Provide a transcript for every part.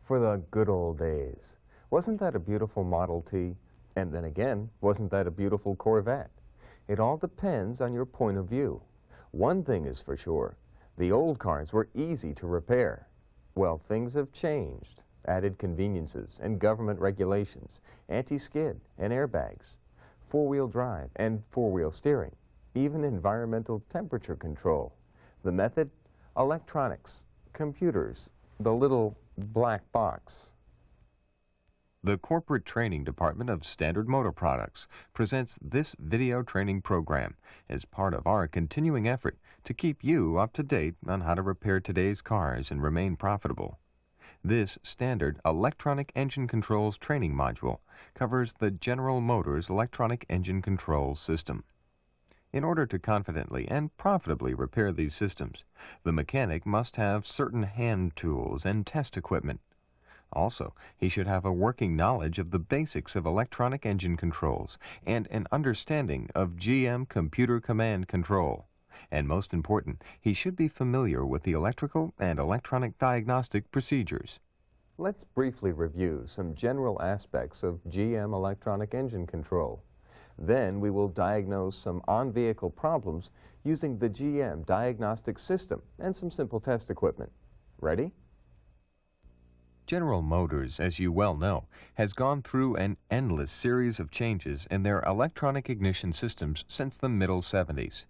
For the good old days. Wasn't that a beautiful Model T? And then again, wasn't that a beautiful Corvette? It all depends on your point of view. One thing is for sure, the old cars were easy to repair. Well, things have changed. Added conveniences and government regulations, anti-skid and airbags, four-wheel drive and four-wheel steering, even environmental temperature control. The method? Electronics, computers, the little black box. The Corporate Training Department of Standard Motor Products presents this video training program as part of our continuing effort to keep you up to date on how to repair today's cars and remain profitable. This standard electronic engine controls training module covers the General Motors electronic engine control system. In order to confidently and profitably repair these systems, the mechanic must have certain hand tools and test equipment. Also, he should have a working knowledge of the basics of electronic engine controls and an understanding of GM computer command control. And most important, he should be familiar with the electrical and electronic diagnostic procedures. Let's briefly review some general aspects of GM electronic engine control. Then we will diagnose some on-vehicle problems using the GM diagnostic system and some simple test equipment. Ready? General Motors, as you well know, has gone through an endless series of changes in their electronic ignition systems since the middle 70s.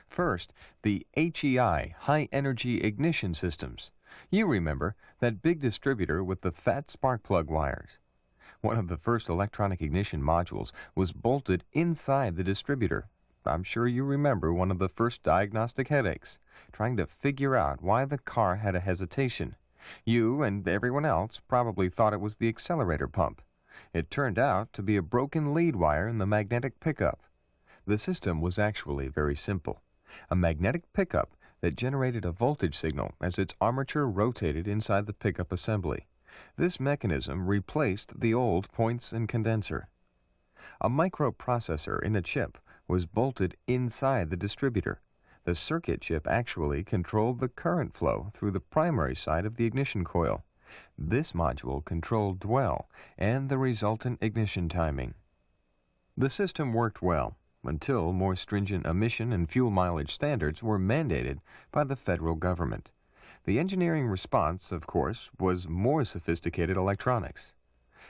First, the HEI, High Energy Ignition Systems. You remember that big distributor with the fat spark plug wires. One of the first electronic ignition modules was bolted inside the distributor. I'm sure you remember one of the first diagnostic headaches, trying to figure out why the car had a hesitation. You and everyone else probably thought it was the accelerator pump. It turned out to be a broken lead wire in the magnetic pickup. The system was actually very simple. A magnetic pickup that generated a voltage signal as its armature rotated inside the pickup assembly. This mechanism replaced the old points and condenser. A microprocessor in a chip was bolted inside the distributor. The circuit chip actually controlled the current flow through the primary side of the ignition coil. This module controlled dwell and the resultant ignition timing. The system worked well until more stringent emission and fuel mileage standards were mandated by the federal government. The engineering response, of course, was more sophisticated electronics.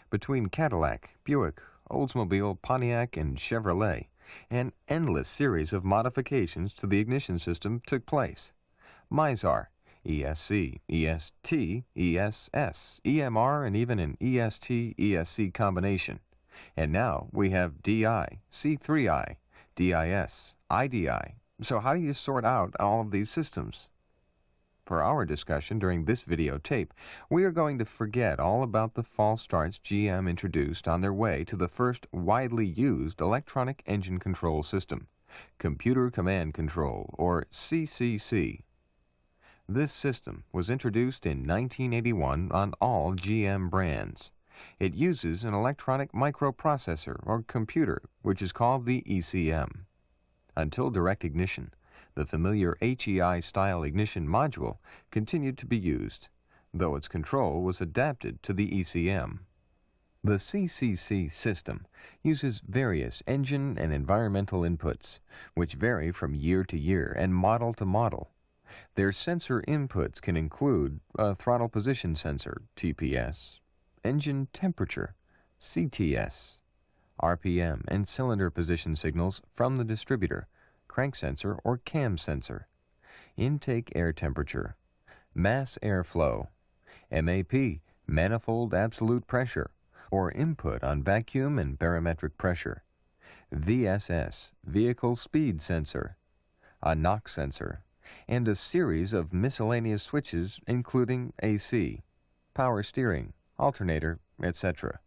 Between Cadillac, Buick, Oldsmobile, Pontiac, and Chevrolet, an endless series of modifications to the ignition system took place. Mizar, ESC, EST, ESS, EMR, and even an EST-ESC combination. And now we have DI, C3I, DIS, IDI. So how do you sort out all of these systems? For our discussion during this videotape, we are going to forget all about the false starts GM introduced on their way to the first widely used electronic engine control system, Computer Command Control, or CCC. This system was introduced in 1981 on all GM brands. It uses an electronic microprocessor or computer, which is called the ECM. Until direct ignition, the familiar HEI-style ignition module continued to be used, though its control was adapted to the ECM. The CCC system uses various engine and environmental inputs, which vary from year to year and model to model. Their sensor inputs can include a throttle position sensor, TPS, engine temperature, CTS, RPM, and cylinder position signals from the distributor, crank sensor or cam sensor, intake air temperature, mass airflow, MAP, manifold absolute pressure, or input on vacuum and barometric pressure, VSS, vehicle speed sensor, a NOx sensor, and a series of miscellaneous switches including AC, power steering, alternator, etc.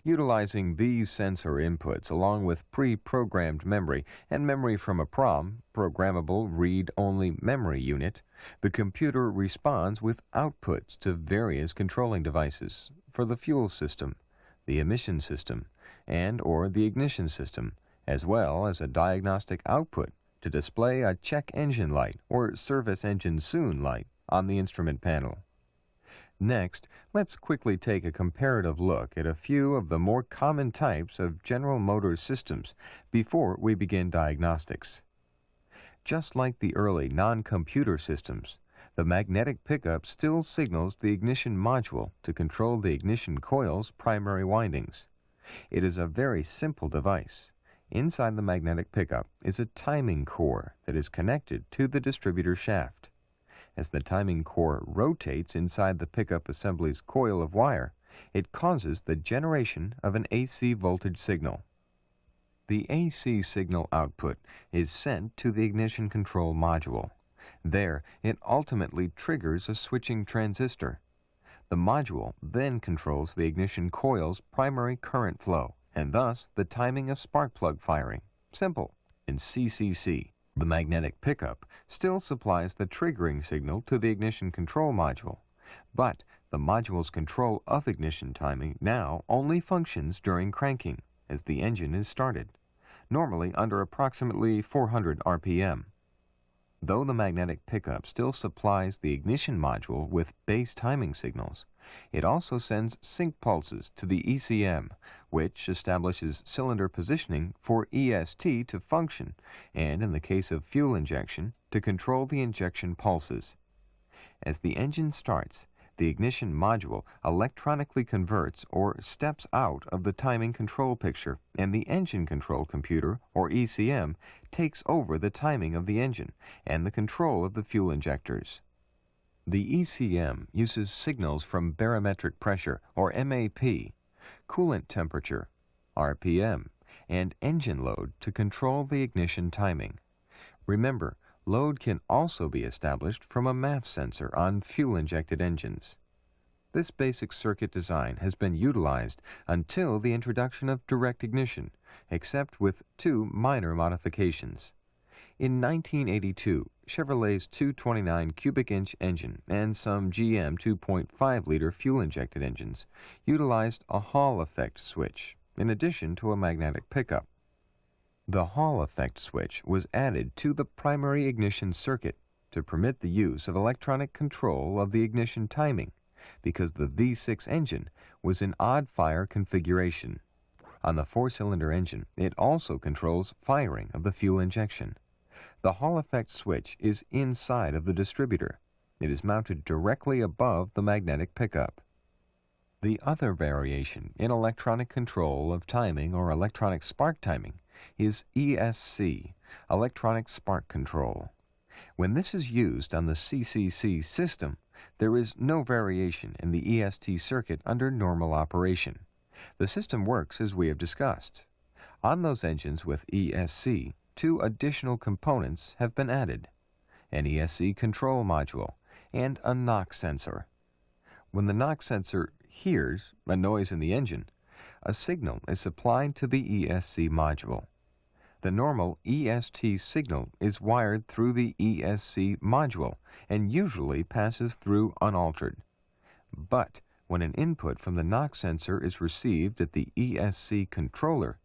Utilizing these sensor inputs along with pre-programmed memory and memory from a PROM, programmable read-only memory unit, the computer responds with outputs to various controlling devices for the fuel system, the emission system, and/or the ignition system, as well as a diagnostic output to display a check engine light or service engine soon light on the instrument panel. Next, let's quickly take a comparative look at a few of the more common types of General Motors systems before we begin diagnostics. Just like the early non-computer systems, the magnetic pickup still signals the ignition module to control the ignition coil's primary windings. It is a very simple device. Inside the magnetic pickup is a timing core that is connected to the distributor shaft. As the timing core rotates inside the pickup assembly's coil of wire, it causes the generation of an AC voltage signal. The AC signal output is sent to the ignition control module. There, it ultimately triggers a switching transistor. The module then controls the ignition coil's primary current flow, and thus the timing of spark plug firing. Simple. In CCC, the magnetic pickup still supplies the triggering signal to the ignition control module, but the module's control of ignition timing now only functions during cranking, as the engine is started, normally under approximately 400 RPM. Though the magnetic pickup still supplies the ignition module with base timing signals, it also sends sync pulses to the ECM, which establishes cylinder positioning for EST to function, and in the case of fuel injection, to control the injection pulses. As the engine starts, the ignition module electronically converts or steps out of the timing control picture, and the engine control computer, or ECM, takes over the timing of the engine and the control of the fuel injectors. The ECM uses signals from barometric pressure, or MAP, coolant temperature, RPM, and engine load to control the ignition timing. Remember, load can also be established from a MAF sensor on fuel-injected engines. This basic circuit design has been utilized until the introduction of direct ignition, except with two minor modifications. In 1982, Chevrolet's 229 cubic inch engine and some GM 2.5-liter fuel-injected engines utilized a Hall effect switch, in addition to a magnetic pickup. The Hall effect switch was added to the primary ignition circuit to permit the use of electronic control of the ignition timing, because the V6 engine was in odd-fire configuration. On the four-cylinder engine, it also controls firing of the fuel injection. The Hall effect switch is inside of the distributor. It is mounted directly above the magnetic pickup. The other variation in electronic control of timing or electronic spark timing is ESC, electronic spark control. When this is used on the CCC system, there is no variation in the EST circuit under normal operation. The system works as we have discussed. On those engines with ESC, two additional components have been added: an ESC control module and a knock sensor. When the knock sensor hears a noise in the engine, a signal is supplied to the ESC module. The normal EST signal is wired through the ESC module and usually passes through unaltered. But when an input from the knock sensor is received at the ESC controller,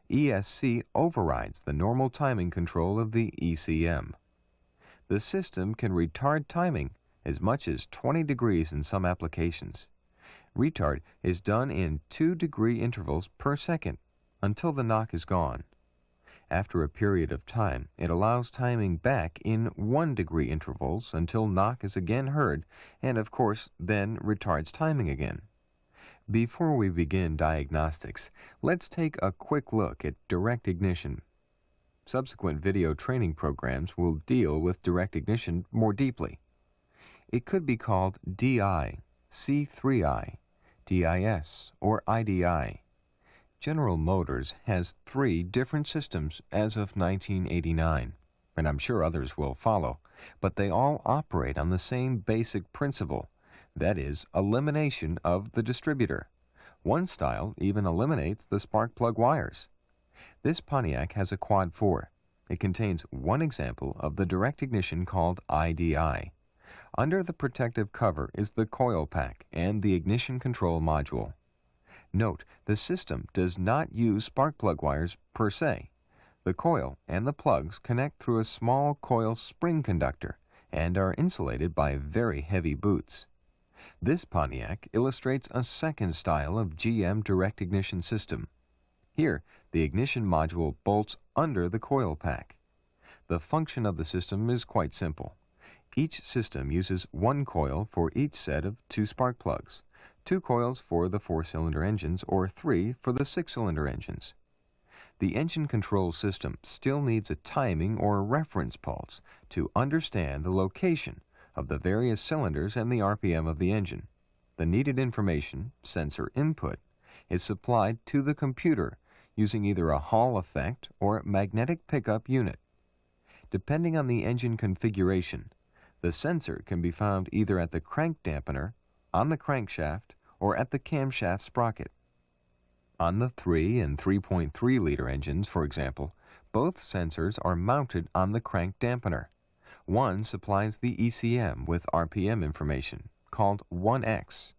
ESC overrides the normal timing control of the ECM. The system can retard timing as much as 20 degrees in some applications. Retard is done in 2-degree intervals per second until the knock is gone. After a period of time, it allows timing back in 1-degree intervals until knock is again heard, and of course then retards timing again. Before we begin diagnostics, let's take a quick look at direct ignition. Subsequent video training programs will deal with direct ignition more deeply. It could be called DI, C3I, DIS, or IDI. General Motors has 3 different systems as of 1989, and I'm sure others will follow, but they all operate on the same basic principle, that is, elimination of the distributor. One style even eliminates the spark plug wires. This Pontiac has a Quad 4. It contains one example of the direct ignition called IDI. Under the protective cover is the coil pack and the ignition control module. Note, the system does not use spark plug wires per se. The coil and the plugs connect through a small coil spring conductor and are insulated by very heavy boots. This Pontiac illustrates a second style of GM direct ignition system. Here, the ignition module bolts under the coil pack. The function of the system is quite simple. Each system uses one coil for each set of 2 spark plugs, 2 coils for the 4-cylinder engines or 3 for the 6-cylinder engines. The engine control system still needs a timing or reference pulse to understand the location of the various cylinders and the RPM of the engine. The needed information, sensor input, is supplied to the computer using either a Hall effect or magnetic pickup unit. Depending on the engine configuration, the sensor can be found either at the crank dampener, on the crankshaft, or at the camshaft sprocket. On the 3 and 3.3 liter engines, for example, both sensors are mounted on the crank dampener. One supplies the ECM with RPM information, called 1x.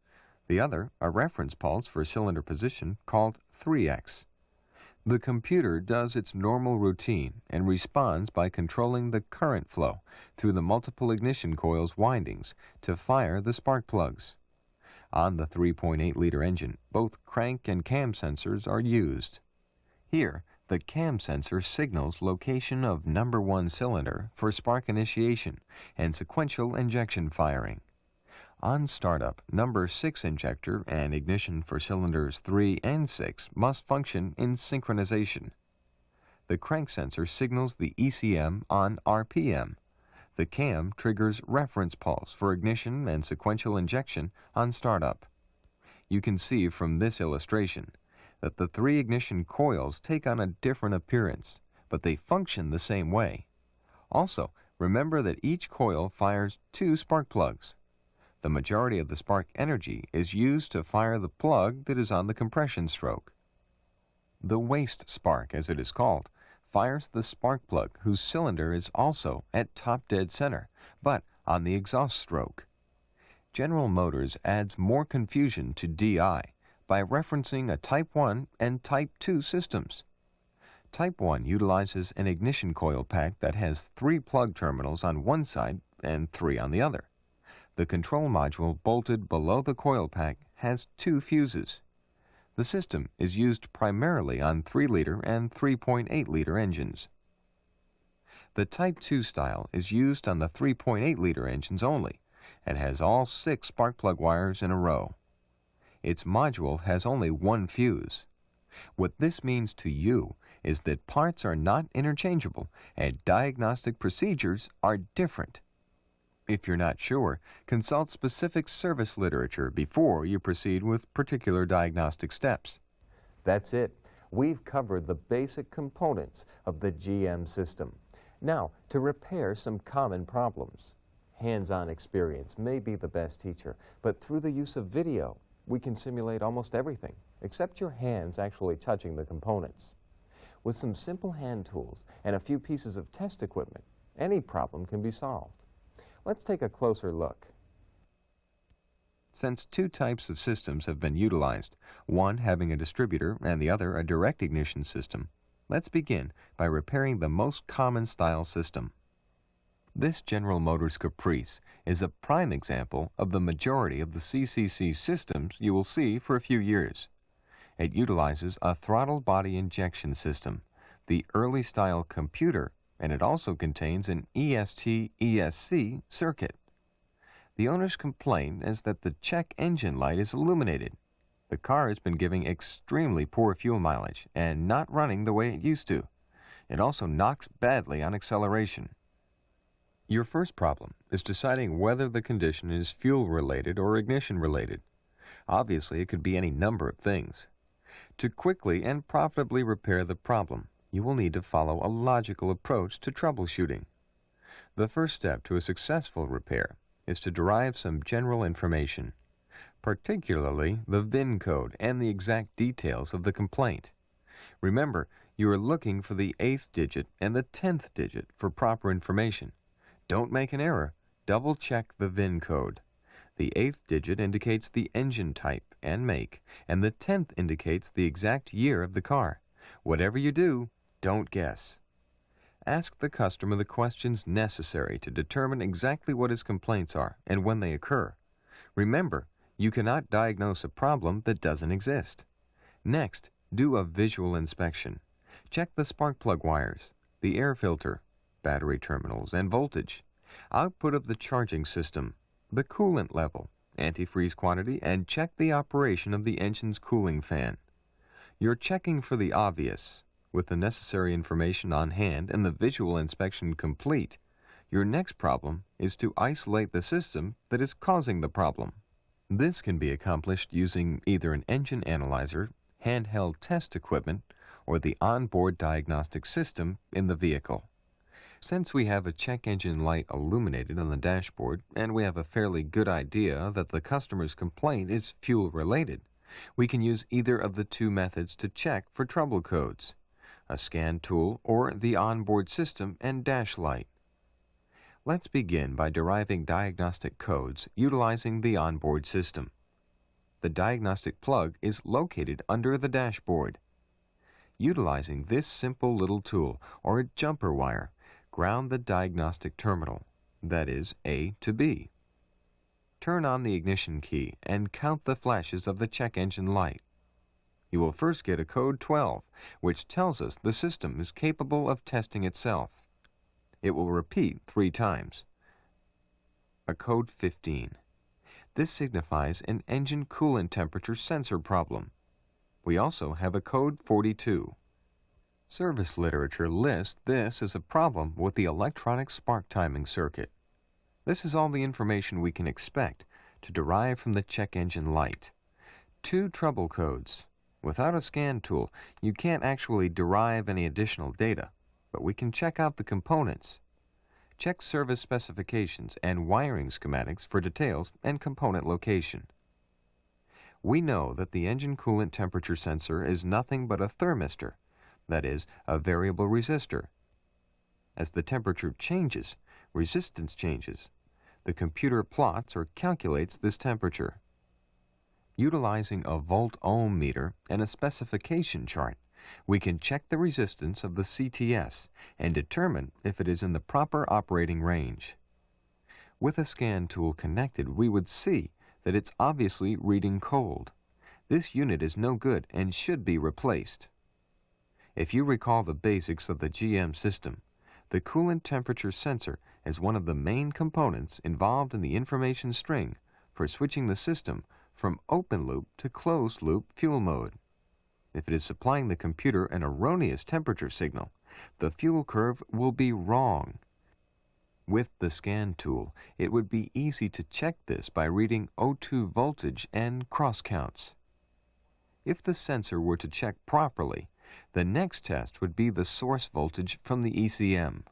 The other, a reference pulse for cylinder position, called 3x. The computer does its normal routine and responds by controlling the current flow through the multiple ignition coils windings to fire the spark plugs. On the 3.8 liter engine, both crank and cam sensors are used. Here, the cam sensor signals location of number 1 cylinder for spark initiation and sequential injection firing. On startup, number 6 injector and ignition for cylinders 3 and 6 must function in synchronization. The crank sensor signals the ECM on RPM. The cam triggers reference pulse for ignition and sequential injection on startup. You can see from this illustration that the 3 ignition coils take on a different appearance, but they function the same way. Also, remember that each coil fires 2 spark plugs. The majority of the spark energy is used to fire the plug that is on the compression stroke. The waste spark, as it is called, fires the spark plug whose cylinder is also at top dead center, but on the exhaust stroke. General Motors adds more confusion to DI by referencing a Type 1 and Type 2 systems. Type 1 utilizes an ignition coil pack that has 3 plug terminals on one side and 3 on the other. The control module bolted below the coil pack has 2 fuses. The system is used primarily on 3-liter and 3.8-liter engines. The Type 2 style is used on the 3.8-liter engines only and has all 6 spark plug wires in a row. Its module has only 1 fuse. What this means to you is that parts are not interchangeable and diagnostic procedures are different. If you're not sure, consult specific service literature before you proceed with particular diagnostic steps. That's it. We've covered the basic components of the GM system. Now, to repair some common problems. Hands-on experience may be the best teacher, but through the use of video, we can simulate almost everything, except your hands actually touching the components. With some simple hand tools and a few pieces of test equipment, any problem can be solved. Let's take a closer look. Since 2 types of systems have been utilized, one having a distributor and the other a direct ignition system, let's begin by repairing the most common style system. This General Motors Caprice is a prime example of the majority of the CCC systems you will see for a few years. It utilizes a throttle body injection system, the early style computer, and it also contains an EST-ESC circuit. The owner's complaint is that the check engine light is illuminated. The car has been giving extremely poor fuel mileage and not running the way it used to. It also knocks badly on acceleration. Your first problem is deciding whether the condition is fuel-related or ignition-related. Obviously, it could be any number of things. To quickly and profitably repair the problem, you will need to follow a logical approach to troubleshooting. The first step to a successful repair is to derive some general information, particularly the VIN code and the exact details of the complaint. Remember, you are looking for the 8th digit and the 10th digit for proper information. Don't make an error. Double-check the VIN code. The 8th digit indicates the engine type and make, and the 10th indicates the exact year of the car. Whatever you do, don't guess. Ask the customer the questions necessary to determine exactly what his complaints are and when they occur. Remember, You cannot diagnose a problem that doesn't exist. Next, do a visual inspection. Check the spark plug wires, the air filter, battery terminals, and voltage, output of the charging system, the coolant level, antifreeze quantity, and check the operation of the engine's cooling fan. You're checking for the obvious. With the necessary information on hand and the visual inspection complete, your next problem is to isolate the system that is causing the problem. This can be accomplished using either an engine analyzer, handheld test equipment, or the onboard diagnostic system in the vehicle. Since we have a check engine light illuminated on the dashboard and we have a fairly good idea that the customer's complaint is fuel-related, we can use either of the two methods to check for trouble codes, a scan tool or the onboard system and dash light. Let's begin by deriving diagnostic codes utilizing the onboard system. The diagnostic plug is located under the dashboard. Utilizing this simple little tool or a jumper wire, ground the diagnostic terminal, that is A to B. Turn on the ignition key and count the flashes of the check engine light. You will first get a code 12, which tells us the system is capable of testing itself. It will repeat 3 times. A code 15. This signifies an engine coolant temperature sensor problem. We also have a code 42. Service literature lists this as a problem with the electronic spark timing circuit. This is all the information we can expect to derive from the check engine light. 2 trouble codes. Without a scan tool, you can't actually derive any additional data, but we can check out the components. Check service specifications and wiring schematics for details and component location. We know that the engine coolant temperature sensor is nothing but a thermistor, that is, a variable resistor. As the temperature changes, resistance changes. The computer plots or calculates this temperature. Utilizing a volt-ohm meter and a specification chart, we can check the resistance of the CTS and determine if it is in the proper operating range. With a scan tool connected, we would see that it's obviously reading cold. This unit is no good and should be replaced. If you recall the basics of the GM system, the coolant temperature sensor is one of the main components involved in the information string for switching the system from open loop to closed loop fuel mode. If it is supplying the computer an erroneous temperature signal, the fuel curve will be wrong. With the scan tool, it would be easy to check this by reading O2 voltage and cross counts. If the sensor were to check properly, the next test would be the source voltage from the ECM,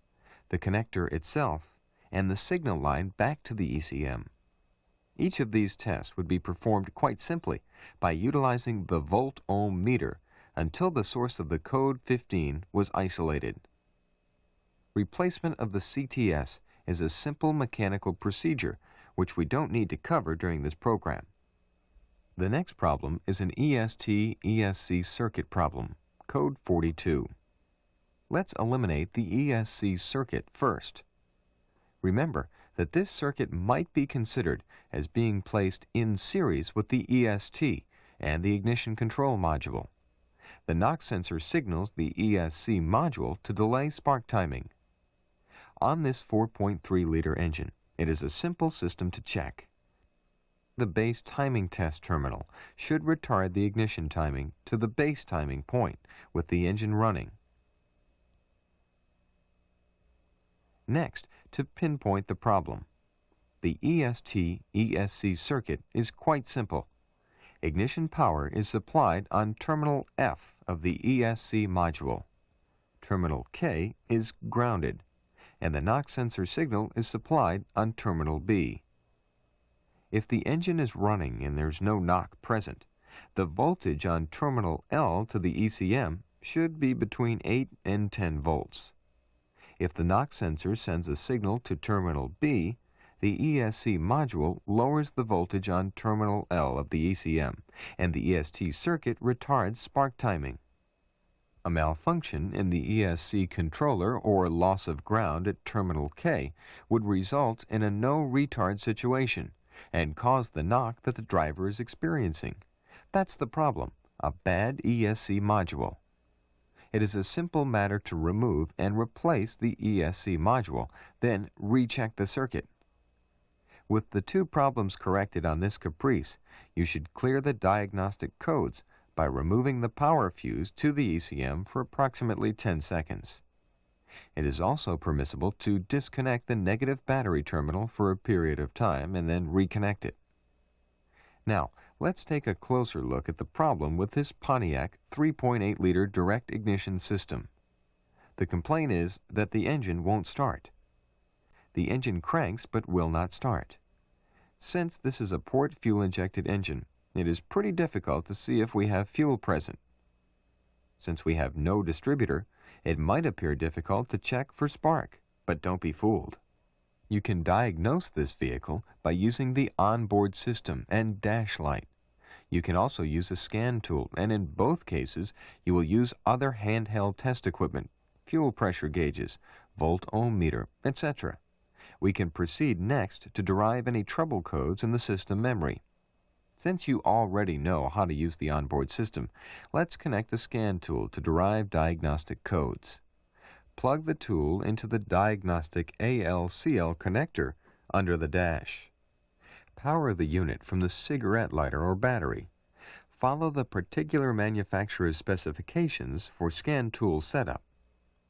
the connector itself, and the signal line back to the ECM. Each of these tests would be performed quite simply by utilizing the volt-ohm meter until the source of the code 15 was isolated. Replacement of the CTS is a simple mechanical procedure which we don't need to cover during this program. The next problem is an EST-ESC circuit problem, code 42. Let's eliminate the ESC circuit first. Remember that this circuit might be considered as being placed in series with the EST and the ignition control module. The knock sensor signals the ESC module to delay spark timing. On this 4.3-liter engine, it is a simple system to check. The base timing test terminal should retard the ignition timing to the base timing point with the engine running. Next, to pinpoint the problem. The EST-ESC circuit is quite simple. Ignition power is supplied on terminal F of the ESC module. Terminal K is grounded, and the knock sensor signal is supplied on terminal B. If the engine is running and there's no knock present, the voltage on terminal L to the ECM should be between 8 and 10 volts. If the knock sensor sends a signal to terminal B, the ESC module lowers the voltage on terminal L of the ECM, and the EST circuit retards spark timing. A malfunction in the ESC controller or loss of ground at terminal K would result in a no retard situation, and cause the knock that the driver is experiencing. That's the problem, a bad ESC module. It is a simple matter to remove and replace the ESC module, then recheck the circuit. With the two problems corrected on this caprice, you should clear the diagnostic codes by removing the power fuse to the ECM for approximately 10 seconds. It is also permissible to disconnect the negative battery terminal for a period of time and then reconnect it. Now, let's take a closer look at the problem with this Pontiac 3.8-liter direct ignition system. The complaint is that the engine won't start. The engine cranks but will not start. Since this is a port fuel-injected engine, it is pretty difficult to see if we have fuel present. Since we have no distributor, it might appear difficult to check for spark, but don't be fooled. You can diagnose this vehicle by using the onboard system and dash light. You can also use a scan tool, and in both cases, you will use other handheld test equipment, fuel pressure gauges, volt-ohm meter, etc. We can proceed next to derive any trouble codes in the system memory. Since you already know how to use the onboard system, let's connect the scan tool to derive diagnostic codes. Plug the tool into the diagnostic ALCL connector under the dash. Power the unit from the cigarette lighter or battery. Follow the particular manufacturer's specifications for scan tool setup.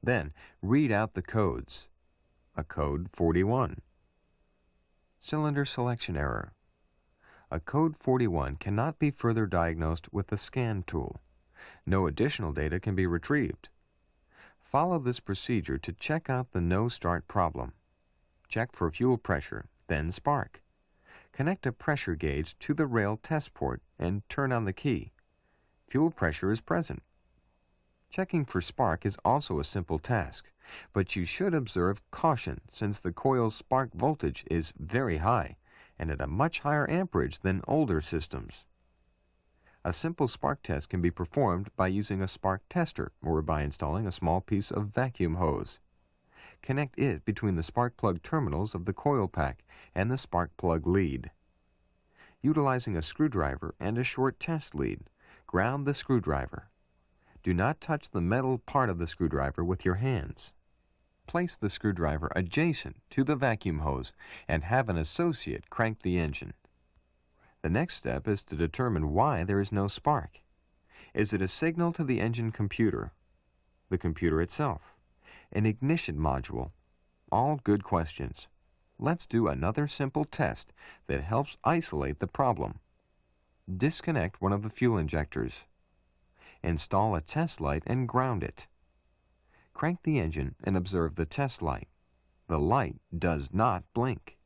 Then read out the codes. A code 41. Cylinder selection error. A code 41 cannot be further diagnosed with the scan tool. No additional data can be retrieved. Follow this procedure to check out the no start problem. Check for fuel pressure, then spark. Connect a pressure gauge to the rail test port and turn on the key. Fuel pressure is present. Checking for spark is also a simple task, but you should observe caution since the coil's spark voltage is very high and at a much higher amperage than older systems. A simple spark test can be performed by using a spark tester or by installing a small piece of vacuum hose. Connect it between the spark plug terminals of the coil pack and the spark plug lead. Utilizing a screwdriver and a short test lead, ground the screwdriver. Do not touch the metal part of the screwdriver with your hands. Place the screwdriver adjacent to the vacuum hose and have an associate crank the engine. The next step is to determine why there is no spark. Is it a signal to the engine computer? The computer itself? An ignition module? All good questions. Let's do another simple test that helps isolate the problem. Disconnect one of the fuel injectors. Install a test light and ground it. Crank the engine and observe the test light. The light does not blink.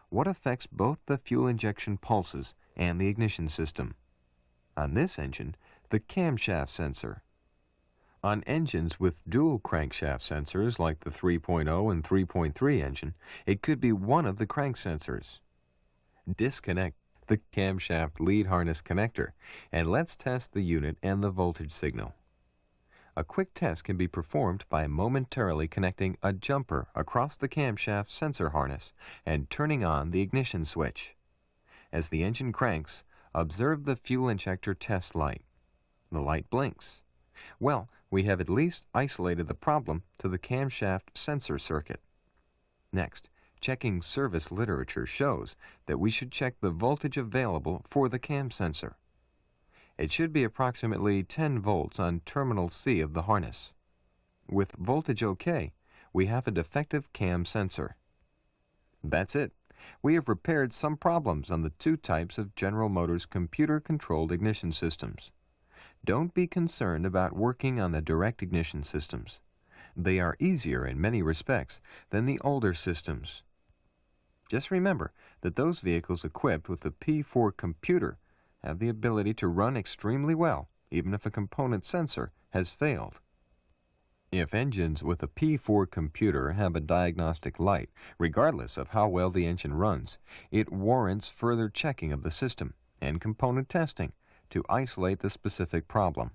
What affects both the fuel injection pulses and the ignition system? On this engine, the camshaft sensor. On engines with dual crankshaft sensors like the 3.0 and 3.3 engine, it could be one of the crank sensors. Disconnect the camshaft lead harness connector and let's test the unit and the voltage signal. A quick test can be performed by momentarily connecting a jumper across the camshaft sensor harness and turning on the ignition switch. As the engine cranks, observe the fuel injector test light. The light blinks. Well, we have at least isolated the problem to the camshaft sensor circuit. Next, checking service literature shows that we should check the voltage available for the cam sensor. It should be approximately 10 volts on terminal C of the harness. With voltage OK, we have a defective cam sensor. That's it. We have repaired some problems on the two types of General Motors computer-controlled ignition systems. Don't be concerned about working on the direct ignition systems. They are easier in many respects than the older systems. Just remember that those vehicles equipped with the P4 computer have the ability to run extremely well, even if a component sensor has failed. If engines with a P4 computer have a diagnostic light, regardless of how well the engine runs, it warrants further checking of the system and component testing to isolate the specific problem.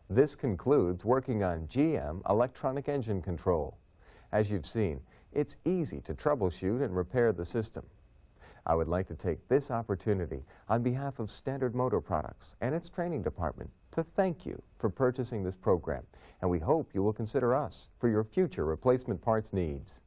This concludes working on GM electronic engine control. As you've seen, it's easy to troubleshoot and repair the system. I would like to take this opportunity on behalf of Standard Motor Products and its training department to thank you for purchasing this program, and we hope you will consider us for your future replacement parts needs.